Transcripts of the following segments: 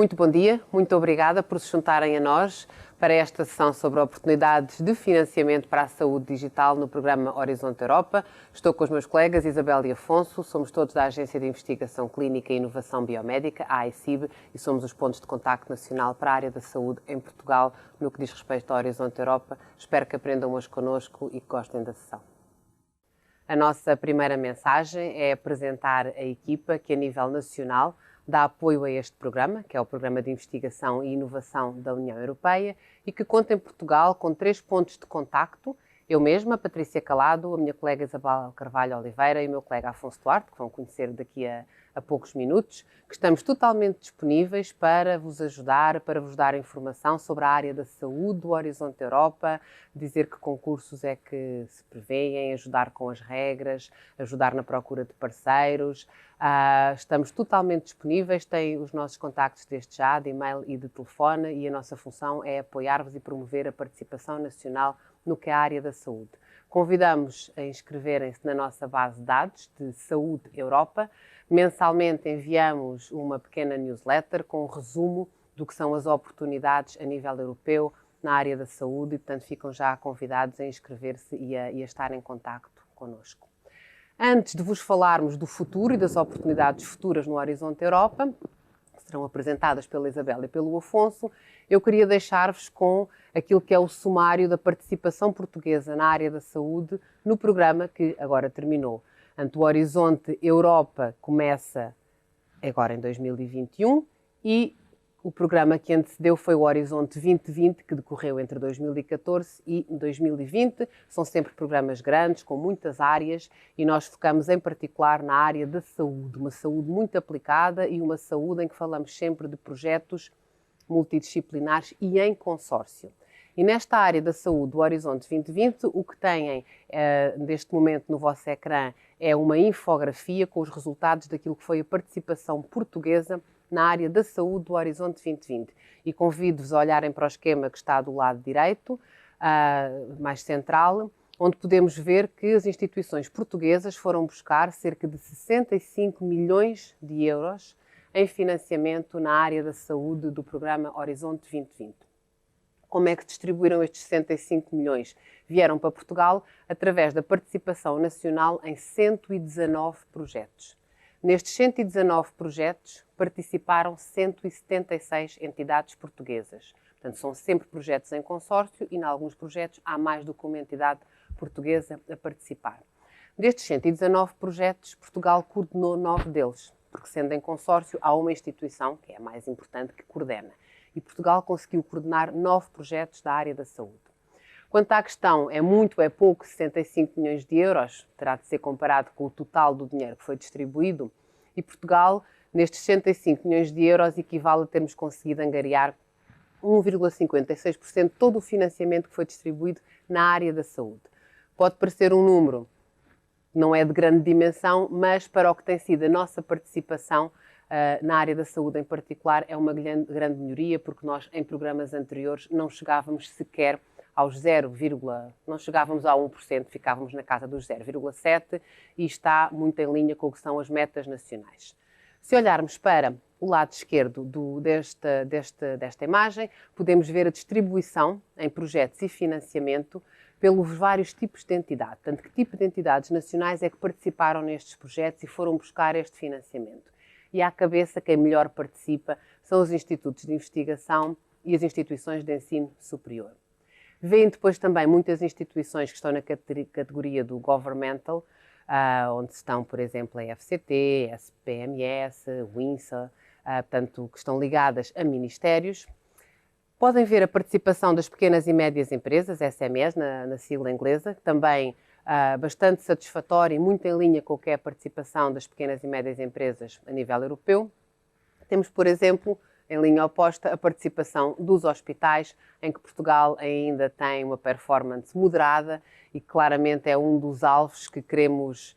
Muito bom dia, muito obrigada por se juntarem a nós para esta sessão sobre oportunidades de financiamento para a saúde digital no programa Horizonte Europa. Estou com os meus colegas Isabel e Afonso, somos todos da Agência de Investigação Clínica e Inovação Biomédica, a AICIB, e somos os pontos de contacto nacional para a área da saúde em Portugal, no que diz respeito ao Horizonte Europa. Espero que aprendam hoje connosco e que gostem da sessão. A nossa primeira mensagem é apresentar a equipa que, a nível nacional, dá apoio a este programa, que é o Programa de Investigação e Inovação da União Europeia, e que conta em Portugal com 3 pontos de contacto. Eu mesma, Patrícia Calado, a minha colega Isabel Carvalho Oliveira e o meu colega Afonso Duarte, que vão conhecer daqui a poucos minutos, que estamos totalmente disponíveis para vos ajudar, para vos dar informação sobre a área da saúde do Horizonte Europa, dizer que concursos é que se prevêem, ajudar com as regras, ajudar na procura de parceiros. Estamos totalmente disponíveis, têm os nossos contactos desde já, de e-mail e de telefone, e a nossa função é apoiar-vos e promover a participação nacional no que é a área da saúde. Convidamos a inscreverem-se na nossa base de dados de Saúde Europa. Mensalmente enviamos uma pequena newsletter com um resumo do que são as oportunidades a nível europeu na área da saúde e, portanto, ficam já convidados a inscrever-se e a estar em contacto connosco. Antes de vos falarmos do futuro e das oportunidades futuras no Horizonte Europa, que serão apresentadas pela Isabel e pelo Afonso, eu queria deixar-vos com aquilo que é o sumário da participação portuguesa na área da saúde no programa que agora terminou. O Horizonte Europa começa agora em 2021 e o programa que antecedeu foi o Horizonte 2020, que decorreu entre 2014 e 2020. São sempre programas grandes, com muitas áreas, e nós focamos em particular na área da saúde, uma saúde muito aplicada e uma saúde em que falamos sempre de projetos multidisciplinares e em consórcio. E nesta área da saúde do Horizonte 2020, o que têm neste momento no vosso ecrã é uma infografia com os resultados daquilo que foi a participação portuguesa na área da saúde do Horizonte 2020. E convido-vos a olharem para o esquema que está do lado direito, mais central, onde podemos ver que as instituições portuguesas foram buscar cerca de 65 milhões de euros em financiamento na área da saúde do programa Horizonte 2020. Como é que distribuíram estes 65 milhões? Vieram para Portugal através da participação nacional em 119 projetos. Nestes 119 projetos participaram 176 entidades portuguesas. Portanto, são sempre projetos em consórcio e, em alguns projetos, há mais do que uma entidade portuguesa a participar. Destes 119 projetos, Portugal coordenou 9 deles, porque, sendo em consórcio, há uma instituição, que é a mais importante, que coordena. E Portugal conseguiu coordenar 9 projetos da área da saúde. Quanto à questão, é muito, é pouco, 65 milhões de euros, terá de ser comparado com o total do dinheiro que foi distribuído, e Portugal, nestes 65 milhões de euros, equivale a termos conseguido angariar 1,56% de todo o financiamento que foi distribuído na área da saúde. Pode parecer um número, não é de grande dimensão, mas para o que tem sido a nossa participação na área da saúde em particular, é uma grande melhoria, porque nós, em programas anteriores, não chegávamos sequer aos não chegávamos a 1%, ficávamos na casa dos 0,7% e está muito em linha com o que são as metas nacionais. Se olharmos para o lado esquerdo desta imagem, podemos ver a distribuição em projetos e financiamento pelos vários tipos de entidade. Portanto, que tipo de entidades nacionais é que participaram nestes projetos e foram buscar este financiamento? E à cabeça, quem melhor participa são os institutos de investigação e as instituições de ensino superior. Vêm depois também muitas instituições que estão na categoria do governmental, onde estão, por exemplo, a FCT, a SPMS, o INSA, portanto, que estão ligadas a ministérios. Podem ver a participação das pequenas e médias empresas, SMEs, na sigla inglesa, também bastante satisfatória e muito em linha com o que é a participação das pequenas e médias empresas a nível europeu. Temos, por exemplo, em linha oposta, a participação dos hospitais, em que Portugal ainda tem uma performance moderada e claramente é um dos alvos que queremos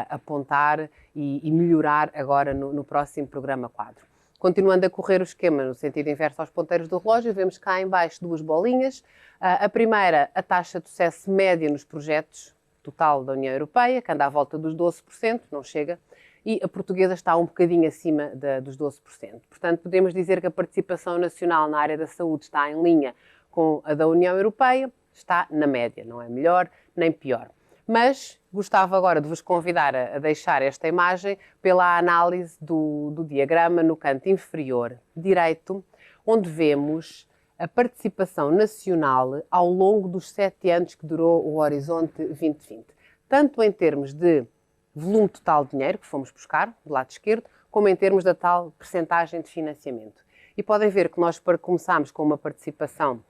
apontar e melhorar agora no próximo programa quadro. Continuando a correr o esquema no sentido inverso aos ponteiros do relógio, vemos cá em baixo 2 bolinhas. A primeira, a taxa de sucesso média nos projetos total da União Europeia, que anda à volta dos 12%, não chega. e a portuguesa está um bocadinho acima dos 12%. Portanto, podemos dizer que a participação nacional na área da saúde está em linha com a da União Europeia, está na média, não é melhor nem pior. Mas gostava agora de vos convidar a deixar esta imagem pela análise do diagrama no canto inferior direito, onde vemos a participação nacional ao longo dos 7 anos que durou o Horizonte 2020. Tanto em termos de volume total de dinheiro que fomos buscar, do lado esquerdo, como em termos da tal percentagem de financiamento. E podem ver que nós começámos com uma participação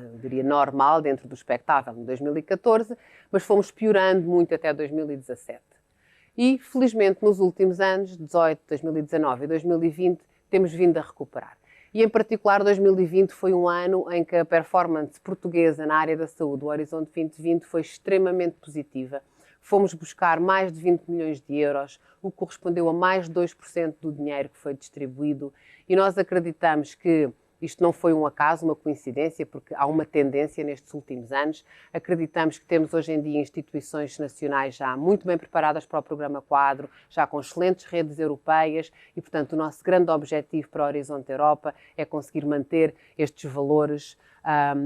eu diria normal, dentro do expectável, em 2014, mas fomos piorando muito até 2017. E, felizmente, nos últimos anos, 18, 2019 e 2020, temos vindo a recuperar. E, em particular, 2020 foi um ano em que a performance portuguesa na área da saúde, o Horizonte 2020, foi extremamente positiva. Fomos buscar mais de 20 milhões de euros, o que correspondeu a mais de 2% do dinheiro que foi distribuído, e nós acreditamos que isto não foi um acaso, uma coincidência, porque há uma tendência nestes últimos anos. Acreditamos que temos hoje em dia instituições nacionais já muito bem preparadas para o programa Quadro, já com excelentes redes europeias e, portanto, o nosso grande objetivo para o Horizonte Europa é conseguir manter estes valores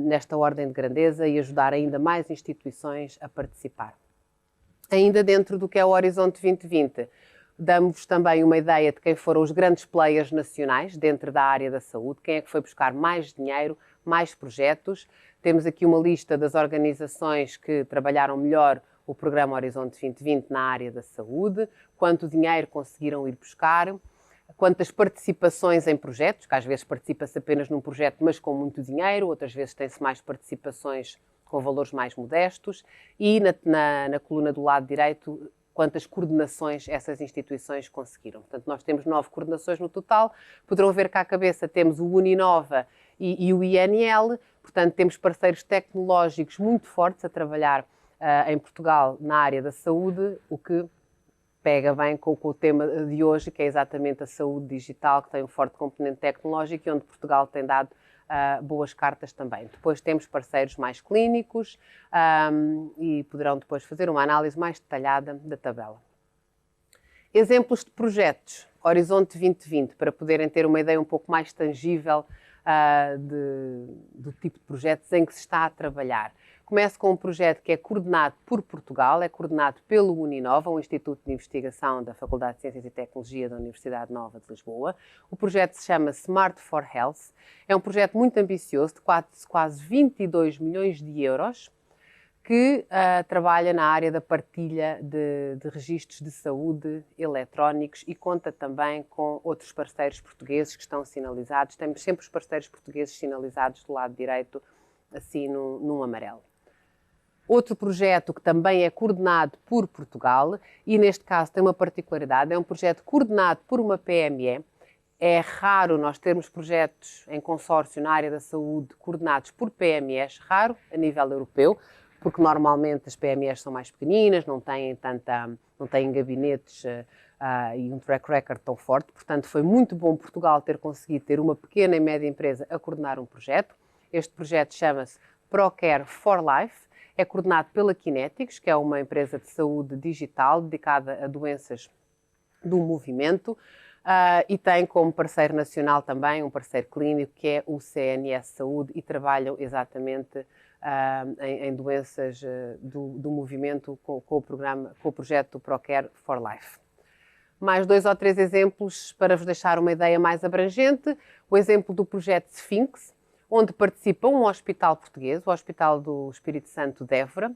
nesta ordem de grandeza e ajudar ainda mais instituições a participar. Ainda dentro do que é o Horizonte 2020, damos também uma ideia de quem foram os grandes players nacionais dentro da área da saúde, quem é que foi buscar mais dinheiro, mais projetos. Temos aqui uma lista das organizações que trabalharam melhor o programa Horizonte 2020 na área da saúde, quanto dinheiro conseguiram ir buscar, quantas participações em projetos, que às vezes participa-se apenas num projeto, mas com muito dinheiro, outras vezes tem-se mais participações com valores mais modestos, e na coluna do lado direito, quantas coordenações essas instituições conseguiram. Portanto, nós temos 9 coordenações no total. Poderão ver cá à cabeça temos o Uninova e o INL, portanto, temos parceiros tecnológicos muito fortes a trabalhar em Portugal na área da saúde, o que pega bem com o tema de hoje, que é exatamente a saúde digital, que tem um forte componente tecnológico e onde Portugal tem dado boas cartas também. Depois temos parceiros mais clínicos e poderão depois fazer uma análise mais detalhada da tabela. Exemplos de projetos Horizonte 2020, para poderem ter uma ideia um pouco mais tangível do tipo de projetos em que se está a trabalhar. Começo com um projeto que é coordenado por Portugal, é coordenado pelo Uninova, um Instituto de Investigação da Faculdade de Ciências e Tecnologia da Universidade Nova de Lisboa. O projeto se chama Smart for Health. É um projeto muito ambicioso, de quase 22 milhões de euros, que trabalha na área da partilha de registros de saúde eletrónicos e conta também com outros parceiros portugueses que estão sinalizados. Temos sempre os parceiros portugueses sinalizados do lado direito, assim num amarelo. Outro projeto que também é coordenado por Portugal e neste caso tem uma particularidade, é um projeto coordenado por uma PME. É raro nós termos projetos em consórcio na área da saúde coordenados por PMEs, raro a nível europeu, porque normalmente as PMEs são mais pequeninas, não têm gabinetes e um track record tão forte. Portanto, foi muito bom Portugal ter conseguido ter uma pequena e média empresa a coordenar um projeto. Este projeto chama-se ProCare for Life, é coordenado pela Kinetics, que é uma empresa de saúde digital dedicada a doenças do movimento, e tem como parceiro nacional também um parceiro clínico que é o CNS Saúde e trabalham exatamente em doenças do movimento com o projeto ProCare for Life. Mais 2 ou 3 exemplos para vos deixar uma ideia mais abrangente. O exemplo do projeto Sphinx, onde participa um hospital português, o Hospital do Espírito Santo de Évora,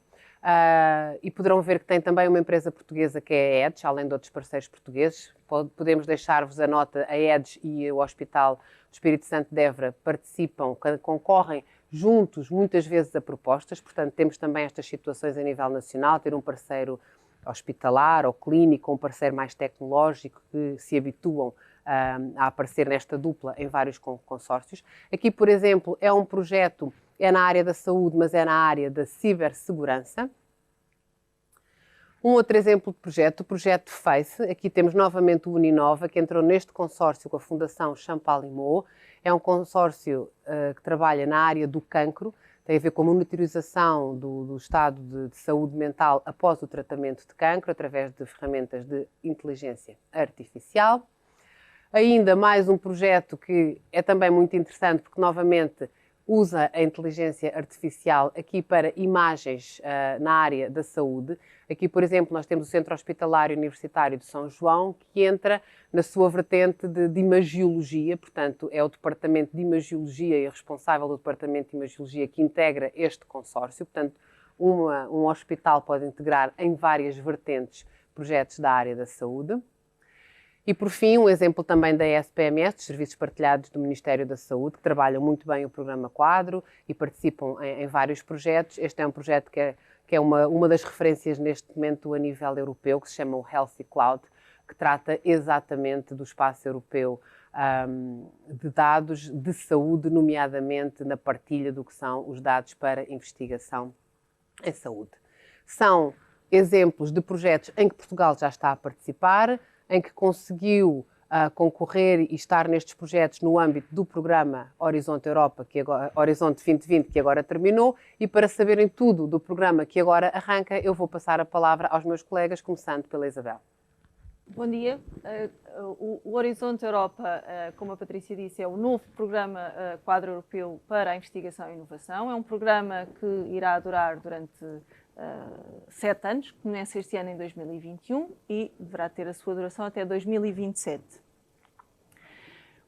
e poderão ver que tem também uma empresa portuguesa que é a EDS, além de outros parceiros portugueses. Podemos deixar-vos a nota, a EDS e o Hospital do Espírito Santo de Évora participam, concorrem juntos muitas vezes a propostas, portanto temos também estas situações a nível nacional, ter um parceiro hospitalar ou clínico, um parceiro mais tecnológico que se habituam a aparecer nesta dupla em vários consórcios. Aqui, por exemplo, é um projeto, é na área da saúde, mas é na área da cibersegurança. Um outro exemplo de projeto, o projeto FACE. Aqui temos novamente o Uninova, que entrou neste consórcio com a Fundação Champalimau. É um consórcio que trabalha na área do cancro, tem a ver com a monitorização do estado de saúde mental após o tratamento de cancro, através de ferramentas de inteligência artificial. Ainda mais um projeto que é também muito interessante, porque novamente usa a inteligência artificial aqui para imagens na área da saúde. Aqui, por exemplo, nós temos o Centro Hospitalar Universitário de São João, que entra na sua vertente de imagiologia, portanto, é o Departamento de Imagiologia e responsável do Departamento de Imagiologia que integra este consórcio. Portanto, um hospital pode integrar em várias vertentes projetos da área da saúde. E, por fim, um exemplo também da SPMS, dos Serviços Partilhados do Ministério da Saúde, que trabalham muito bem o programa Quadro e participam em vários projetos. Este é um projeto que é uma das referências neste momento a nível europeu, que se chama o Healthy Cloud, que trata exatamente do espaço europeu de dados de saúde, nomeadamente na partilha do que são os dados para investigação em saúde. São exemplos de projetos em que Portugal já está a participar, em que conseguiu concorrer e estar nestes projetos no âmbito do programa Horizonte Europa, Horizonte 2020, que agora terminou. E para saberem tudo do programa que agora arranca, eu vou passar a palavra aos meus colegas, começando pela Isabel. Bom dia. O Horizonte Europa, como a Patrícia disse, é o novo programa quadro europeu para a investigação e inovação. É um programa que irá durar durante 7 anos, começa este ano em 2021 e deverá ter a sua duração até 2027.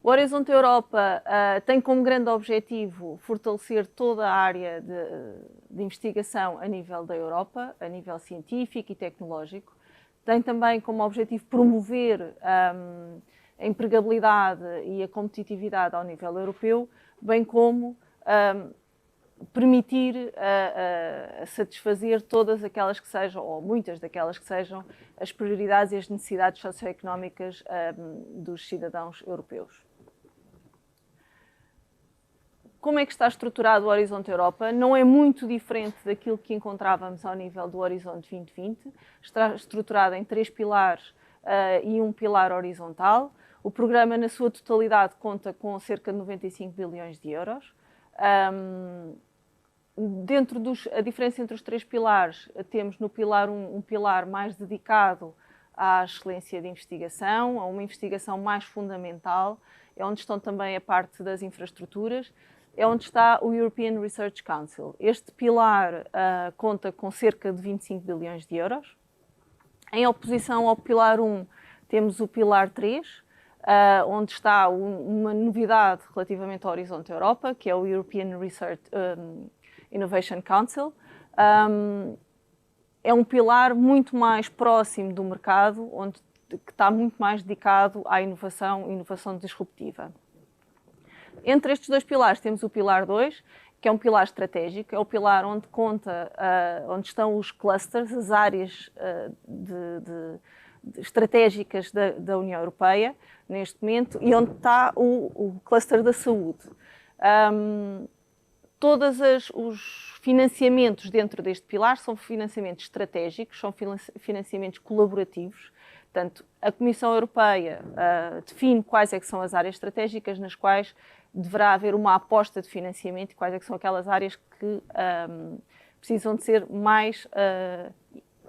O Horizonte Europa tem como grande objetivo fortalecer toda a área de investigação a nível da Europa, a nível científico e tecnológico. Tem também como objetivo promover a empregabilidade e a competitividade ao nível europeu, bem como permitir satisfazer todas aquelas que sejam, ou muitas daquelas que sejam, as prioridades e as necessidades socioeconómicas dos cidadãos europeus. Como é que está estruturado o Horizonte Europa? Não é muito diferente daquilo que encontrávamos ao nível do Horizonte 2020. Está estruturado em 3 pilares e um pilar horizontal. O programa, na sua totalidade, conta com cerca de 95 bilhões de euros. A diferença entre os 3 pilares, temos no pilar 1 um pilar mais dedicado à excelência de investigação, a uma investigação mais fundamental, é onde estão também a parte das infraestruturas, é onde está o European Research Council. Este pilar conta com cerca de 25 bilhões de euros. Em oposição ao pilar 1, temos o pilar 3, onde está uma novidade relativamente ao Horizonte Europa, que é o European Research Innovation Council. É um pilar muito mais próximo do mercado, que está muito mais dedicado à inovação disruptiva. Entre estes 2 pilares temos o pilar 2, que é um pilar estratégico, é o pilar onde estão os clusters, as áreas estratégicas da União Europeia, neste momento, e onde está o cluster da saúde. Todos os financiamentos dentro deste pilar são financiamentos estratégicos, são financiamentos colaborativos. Portanto, a Comissão Europeia define quais é que são as áreas estratégicas nas quais deverá haver uma aposta de financiamento e quais é que são aquelas áreas que precisam de ser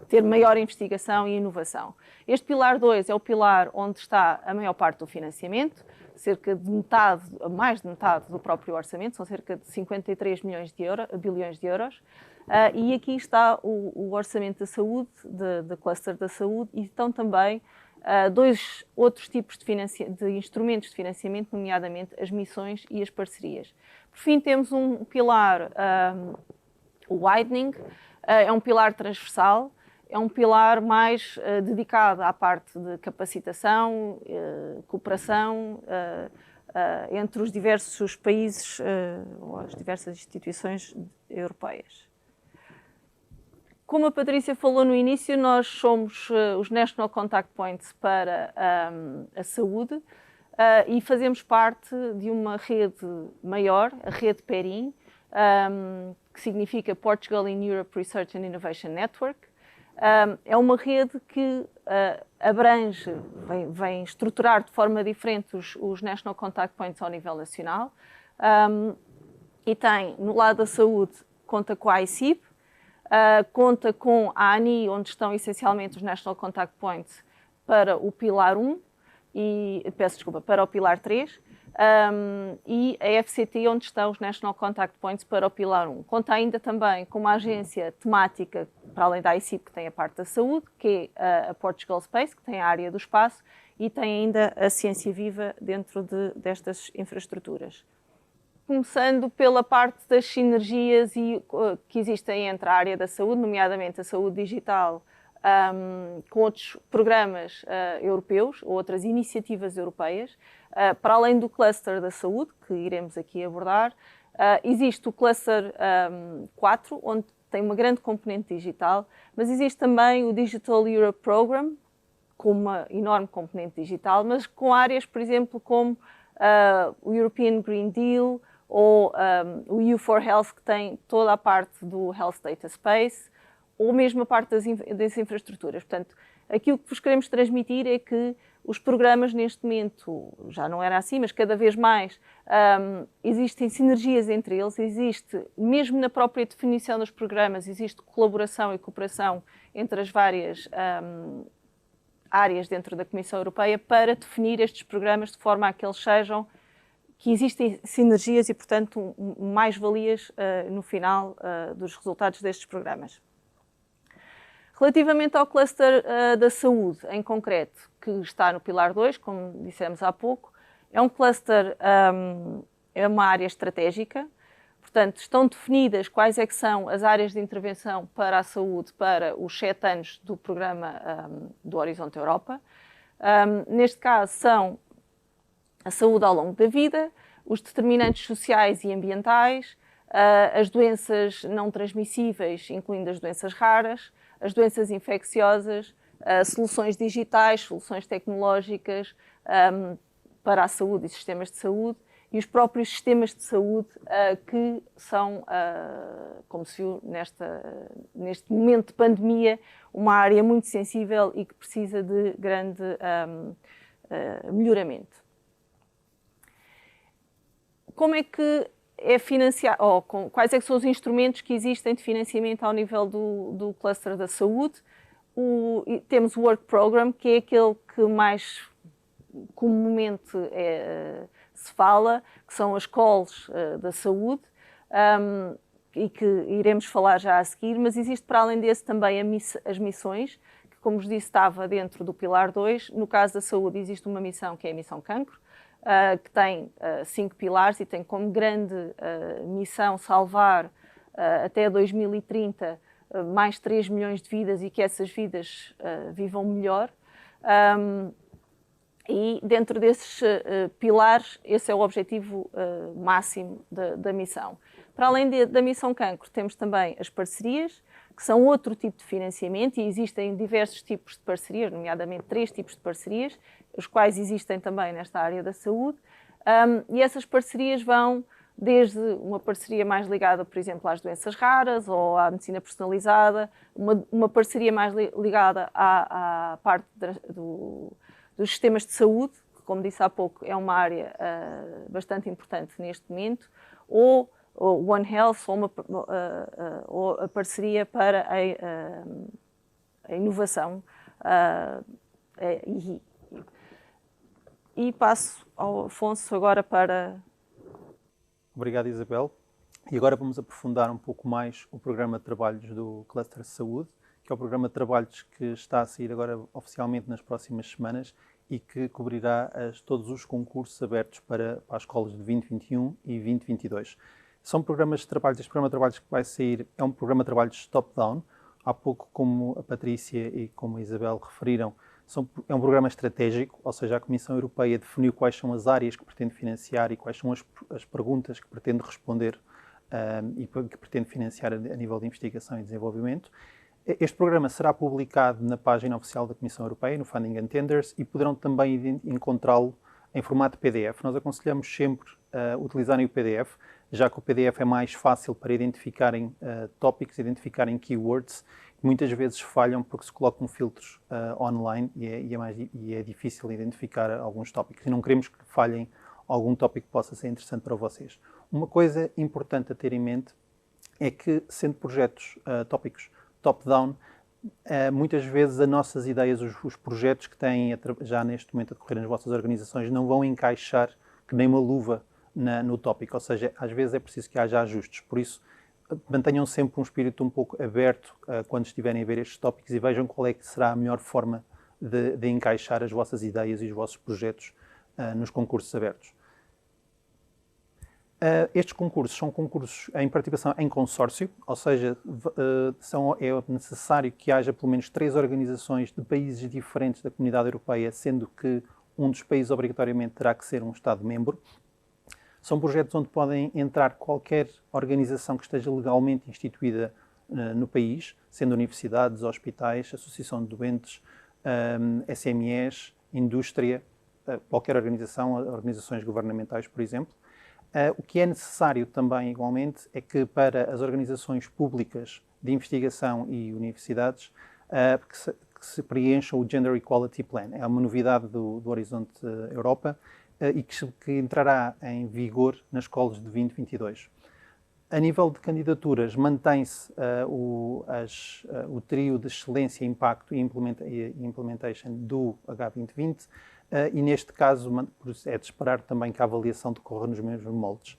ter maior investigação e inovação. Este pilar 2 é o pilar onde está a maior parte do financiamento, cerca de metade, mais de metade do próprio orçamento, são cerca de 53 bilhões de euros. E aqui está o orçamento da saúde, da cluster da saúde, e estão também 2 outros tipos de instrumentos de financiamento, nomeadamente as missões e as parcerias. Por fim, temos um pilar, o widening, é um pilar transversal, é um pilar mais dedicado à parte de capacitação, cooperação entre os diversos países ou as diversas instituições europeias. Como a Patrícia falou no início, nós somos os National Contact Points para a saúde e fazemos parte de uma rede maior, a rede PERIN, que significa Portugal in Europe Research and Innovation Network. É uma rede que abrange, vem estruturar de forma diferente os National Contact Points ao nível nacional. e tem, no lado da saúde, conta com a ICIP, conta com a ANI, onde estão essencialmente os National Contact Points para o Pilar 1, para o Pilar 3, e a FCT, onde estão os National Contact Points para o Pilar 1. Conta ainda também com uma agência temática, para além da ICIP, que tem a parte da saúde, que é a Portugal Space, que tem a área do espaço, e tem ainda a Ciência Viva dentro destas infraestruturas. Começando pela parte das sinergias que existem entre a área da saúde, nomeadamente a saúde digital, com outros programas europeus ou outras iniciativas europeias, para além do cluster da saúde, que iremos aqui abordar, existe o cluster 4, onde tem uma grande componente digital, mas existe também o Digital Europe Program, com uma enorme componente digital, mas com áreas, por exemplo, como o European Green Deal ou o EU4Health, que tem toda a parte do Health Data Space, ou mesmo a parte das infraestruturas. Portanto, aquilo que vos queremos transmitir é que os programas, neste momento, já não era assim, mas cada vez mais, existem sinergias entre eles, existe, mesmo na própria definição dos programas, existe colaboração e cooperação entre as várias áreas dentro da Comissão Europeia para definir estes programas de forma a que eles sejam, que existem sinergias e, portanto, mais-valias no final dos resultados destes programas. Relativamente ao cluster da saúde, em concreto, que está no Pilar 2, como dissemos há pouco, é um cluster, é uma área estratégica, portanto, estão definidas quais é que são as áreas de intervenção para a saúde para os 7 anos do programa do Horizonte Europa. Neste caso, são a saúde ao longo da vida, os determinantes sociais e ambientais, as doenças não transmissíveis, incluindo as doenças raras, as doenças infecciosas, soluções digitais, soluções tecnológicas para a saúde e sistemas de saúde, e os próprios sistemas de saúde que são, como se viu neste momento de pandemia, uma área muito sensível e que precisa de grande melhoramento. Como é que é financiado, ou quais é que são os instrumentos que existem de financiamento ao nível do cluster da saúde? Temos o Work Program, que é aquele que mais comumente se fala, que são as calls da saúde, e que iremos falar já a seguir, mas existe para além desse também as missões, que, como vos disse, estava dentro do Pilar 2. No caso da saúde existe uma missão que é a Missão Cancro, que tem 5 pilares e tem como grande missão salvar até 2030 mais 3 milhões de vidas e que essas vidas vivam melhor. E dentro desses pilares, esse é o objetivo máximo da missão. Para além da Missão Cancro, temos também as parcerias, que são outro tipo de financiamento, e existem diversos tipos de parcerias, nomeadamente 3 tipos de parcerias, os quais existem também nesta área da saúde, e essas parcerias vão desde uma parceria mais ligada, por exemplo, às doenças raras ou à medicina personalizada, uma parceria mais ligada à parte dos sistemas de saúde, que, como disse há pouco, é uma área bastante importante neste momento, ou One Health, ou a parceria para a inovação. E passo ao Afonso agora para... Obrigado, Isabel. E agora vamos aprofundar um pouco mais o programa de trabalhos do Cluster Saúde, que é o programa de trabalhos que está a sair agora oficialmente nas próximas semanas e que cobrirá todos os concursos abertos para as escolas de 2021 e 2022. São programas de trabalho, este programa de trabalhos que vai sair é um programa de trabalhos top-down. Há pouco, como a Patrícia e como a Isabel referiram, é um programa estratégico, ou seja, a Comissão Europeia definiu quais são as áreas que pretende financiar e quais são as perguntas que pretende responder e que pretende financiar a nível de investigação e desenvolvimento. Este programa será publicado na página oficial da Comissão Europeia, no Funding and Tenders, e poderão também encontrá-lo em formato PDF. Nós aconselhamos sempre a utilizarem o PDF, já que o PDF é mais fácil para identificarem tópicos, identificarem keywords, que muitas vezes falham porque se colocam filtros online e é difícil identificar alguns tópicos. E não queremos que falhem algum tópico que possa ser interessante para vocês. Uma coisa importante a ter em mente é que, sendo projetos tópicos top-down, muitas vezes as nossas ideias, os projetos que têm já neste momento a decorrer nas vossas organizações não vão encaixar que nem uma luva no tópico, ou seja, às vezes é preciso que haja ajustes. Por isso, mantenham sempre um espírito um pouco aberto quando estiverem a ver estes tópicos e vejam qual é que será a melhor forma de encaixar as vossas ideias e os vossos projetos nos concursos abertos. Estes concursos são concursos em participação em consórcio, ou seja, é necessário que haja pelo menos 3 organizações de países diferentes da Comunidade Europeia, sendo que um dos países obrigatoriamente terá que ser um Estado-membro. São projetos onde podem entrar qualquer organização que esteja legalmente instituída no país, sendo universidades, hospitais, associação de doentes, SMEs, indústria, qualquer organização, organizações governamentais, por exemplo. O que é necessário também, igualmente, é que para as organizações públicas de investigação e universidades que se preencham o Gender Equality Plan. É uma novidade do Horizonte Europa e que entrará em vigor nas escolas de 2022. A nível de candidaturas, mantém-se o trio de excelência, impacto e implementation do H2020 e, neste caso, é de esperar também que a avaliação decorra nos mesmos moldes.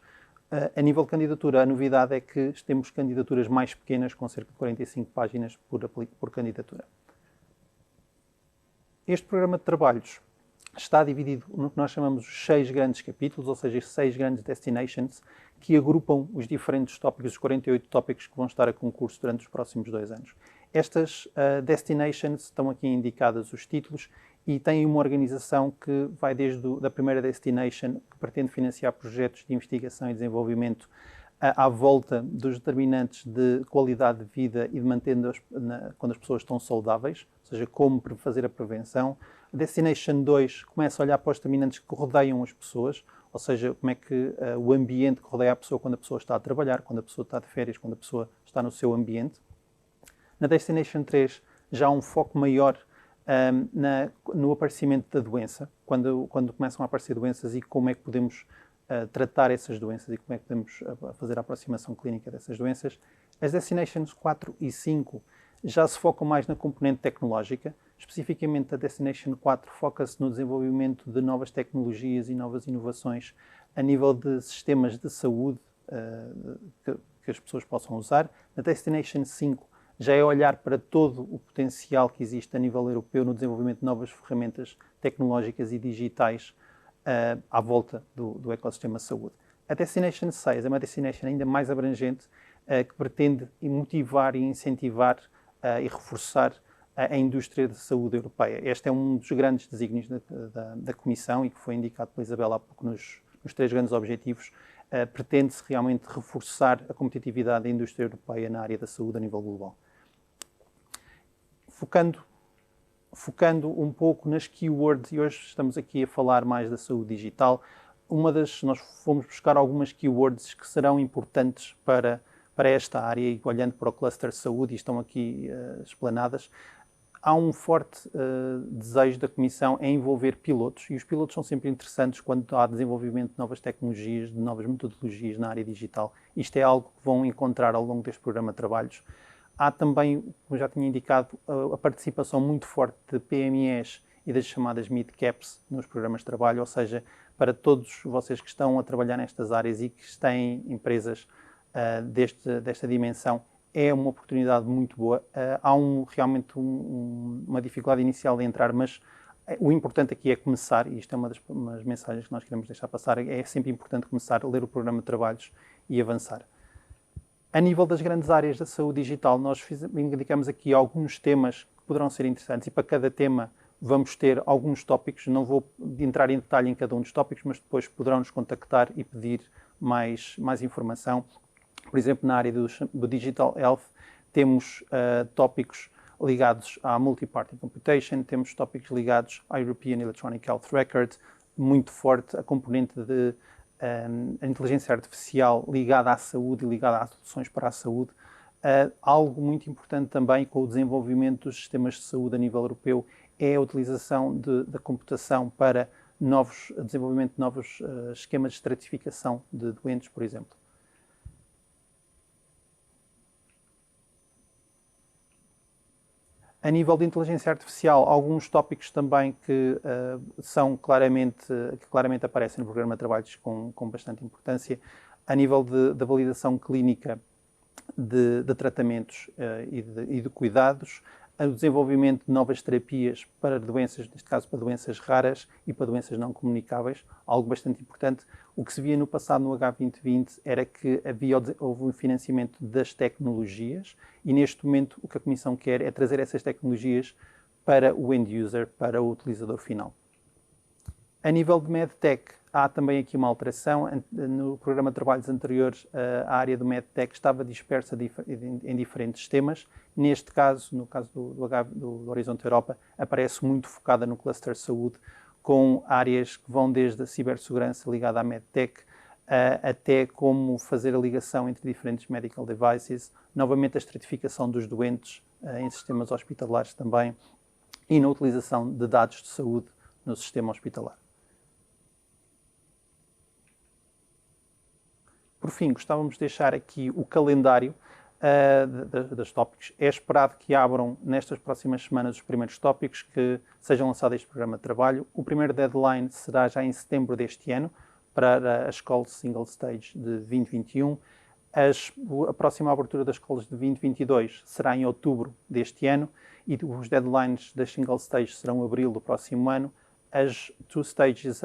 A nível de candidatura, a novidade é que temos candidaturas mais pequenas, com cerca de 45 páginas por candidatura. Este programa de trabalhos está dividido no que nós chamamos de 6 grandes capítulos, ou seja, 6 grandes destinations, que agrupam os diferentes tópicos, os 48 tópicos que vão estar a concurso durante os próximos 2 anos. Estas destinations estão aqui indicadas os títulos e têm uma organização que vai desde a primeira destination, que pretende financiar projetos de investigação e desenvolvimento à volta dos determinantes de qualidade de vida e de mantendo quando as pessoas estão saudáveis, ou seja, como fazer a prevenção. A Destination 2 começa a olhar para os determinantes que rodeiam as pessoas, ou seja, como é que o ambiente que rodeia a pessoa quando a pessoa está a trabalhar, quando a pessoa está de férias, quando a pessoa está no seu ambiente. Na Destination 3 já há um foco maior no aparecimento da doença, quando começam a aparecer doenças e como é que podemos tratar essas doenças e como é que podemos fazer a aproximação clínica dessas doenças. As Destinations 4 e 5 já se focam mais na componente tecnológica, especificamente a Destination 4 foca-se no desenvolvimento de novas tecnologias e novas inovações a nível de sistemas de saúde que as pessoas possam usar. Na Destination 5 já é olhar para todo o potencial que existe a nível europeu no desenvolvimento de novas ferramentas tecnológicas e digitais à volta do ecossistema de saúde. A Destination 6 é uma destination ainda mais abrangente que pretende motivar e incentivar e reforçar a indústria de saúde europeia. Este é um dos grandes desígnios da Comissão e que foi indicado pela Isabel há pouco nos 3 grandes objetivos. Pretende-se realmente reforçar a competitividade da indústria europeia na área da saúde a nível global. Focando um pouco nas keywords, e hoje estamos aqui a falar mais da saúde digital, nós fomos buscar algumas keywords que serão importantes para esta área e olhando para o cluster saúde, e estão aqui explanadas. Há um forte desejo da Comissão em envolver pilotos, e os pilotos são sempre interessantes quando há desenvolvimento de novas tecnologias, de novas metodologias na área digital. Isto é algo que vão encontrar ao longo deste programa de trabalhos. Há também, como já tinha indicado, a participação muito forte de PMEs e das chamadas mid-caps nos programas de trabalho, ou seja, para todos vocês que estão a trabalhar nestas áreas e que têm empresas desta dimensão, é uma oportunidade muito boa. Há realmente uma dificuldade inicial de entrar, mas o importante aqui é começar, e isto é uma das mensagens que nós queremos deixar passar, é sempre importante começar a ler o programa de trabalhos e avançar. A nível das grandes áreas da saúde digital, nós indicamos aqui alguns temas que poderão ser interessantes e para cada tema vamos ter alguns tópicos. Não vou entrar em detalhe em cada um dos tópicos, mas depois poderão nos contactar e pedir mais informação. Por exemplo, na área do Digital Health, temos tópicos ligados à Multi-Party Computation, temos tópicos ligados à European Electronic Health Record, muito forte a componente de a inteligência artificial ligada à saúde e ligada às soluções para a saúde. Algo muito importante também com o desenvolvimento dos sistemas de saúde a nível europeu é a utilização da computação para desenvolvimento de novos esquemas de estratificação de doentes, por exemplo. A nível de inteligência artificial, alguns tópicos também que claramente aparecem no programa de trabalhos com bastante importância. A nível da validação clínica de tratamentos e de cuidados, o desenvolvimento de novas terapias para doenças, neste caso para doenças raras e para doenças não comunicáveis, algo bastante importante. O que se via no passado no H2020 era que houve um financiamento das tecnologias e neste momento o que a Comissão quer é trazer essas tecnologias para o end user, para o utilizador final. A nível de MedTech, há também aqui uma alteração. No programa de trabalhos anteriores, a área do MedTech estava dispersa em diferentes temas. Neste caso, no caso do Horizonte Europa, aparece muito focada no cluster saúde, com áreas que vão desde a cibersegurança ligada à MedTech, até como fazer a ligação entre diferentes medical devices, novamente a estratificação dos doentes em sistemas hospitalares também, e na utilização de dados de saúde no sistema hospitalar. Por fim, gostávamos de deixar aqui o calendário dos tópicos. É esperado que abram nestas próximas semanas os primeiros tópicos que sejam lançados este programa de trabalho. O primeiro deadline será já em setembro deste ano, para as escolas Single Stage de 2021. A próxima abertura das escolas de 2022 será em outubro deste ano e os deadlines das Single Stage serão em abril do próximo ano. As Two Stages,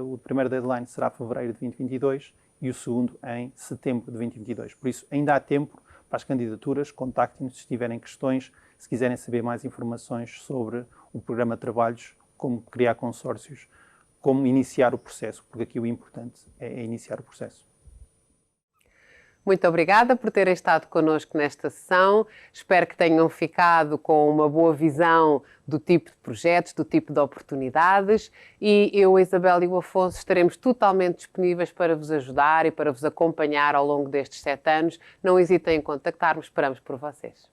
o primeiro deadline será fevereiro de 2022 e o segundo em setembro de 2022. Por isso, ainda há tempo para as candidaturas. Contactem-nos se tiverem questões, se quiserem saber mais informações sobre o programa de trabalhos, como criar consórcios, como iniciar o processo, porque aqui o importante é iniciar o processo. Muito obrigada por terem estado connosco nesta sessão. Espero que tenham ficado com uma boa visão do tipo de projetos, do tipo de oportunidades, e eu, a Isabel e o Afonso estaremos totalmente disponíveis para vos ajudar e para vos acompanhar ao longo destes 7 anos. Não hesitem em contactar-me, esperamos por vocês.